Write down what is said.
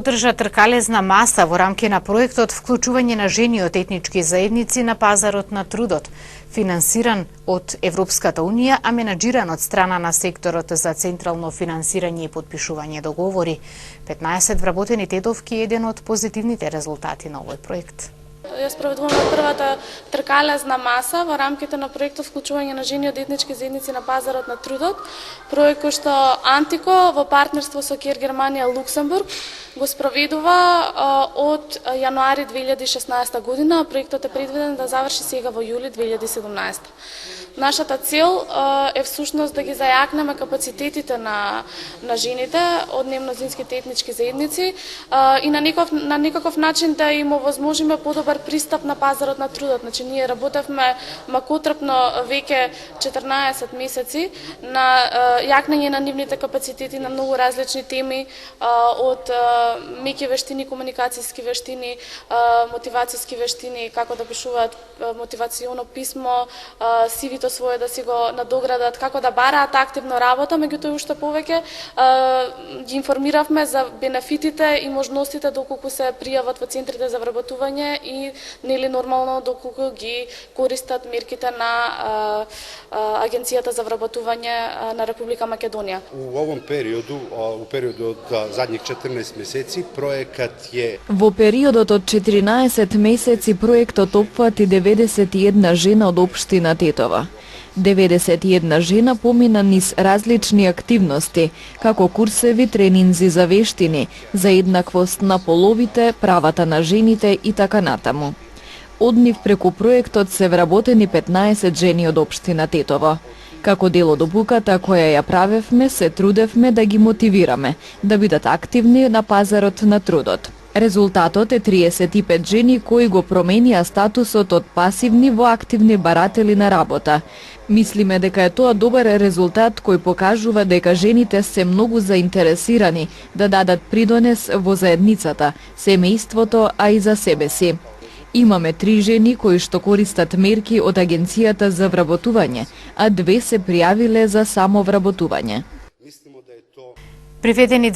Одржа тркалезна маса во рамки на проектот вклучување на жени од етнички заедници на пазарот на трудот, финансиран од Европската Унија, а менаџиран од страна на секторот за централно финансирање и подпишување договори. 15 вработени тетовки е еден од позитивните резултати на овој проект. Ја спроведуваме првата тркалезна маса во рамките на проектот вклучување на жени од етнички заедници на пазарот на трудот, проект кој што Антико во партнерство со Кер Германија Луксембург го спроведува од јануари 2016 година. Проектот е предвиден да заврши сега во јули 2017. Нашата цел е всушност да ги зајакнеме капацитетите на жените од немнозинските етнички заедници и на некаков начин да им овозможиме подобар пристап на пазарот на трудот. Значи, ние работевме макотрпно веќе 14 месеци на јакнење на нивните капацитети на многу различни теми, од меки вештини, комуникацијски вештини, мотивацијски вештини, како да пишуваат мотивационо писмо, CV-то свое да си го надоградат, како да бараат активно работа, меѓутоа уште повеќе ги информиравме за бенефитите и можностите доколку се пријават во центрите за вработување и нели нормално доколку ги користат мерките на Агенцијата за вработување на Република Македонија. У овом периоду, у периодот од задних 14 месеци, проектот е... Во периодот од 14 месеци проектот опфати 91 жена од општина Тетова. 91 жена помина низ различни активности, како курсеви, тренинзи за вештини, за еднаквост на половите, правата на жените и така натаму. Од нив преку проектот се вработени 15 жени од општина Тетова. Како дел од обуката која ја правевме, се трудевме да ги мотивираме, да бидат активни на пазарот на трудот. Резултатот е 35 жени кои го променија статусот од пасивни во активни баратели на работа. Мислиме дека е тоа добар резултат кој покажува дека жените се многу заинтересирани да дадат придонес во заедницата, семејството, а и за себе си. Имаме 3 жени кои што користат мерки од Агенцијата за вработување, а 2 се пријавиле за самовработување. Приведени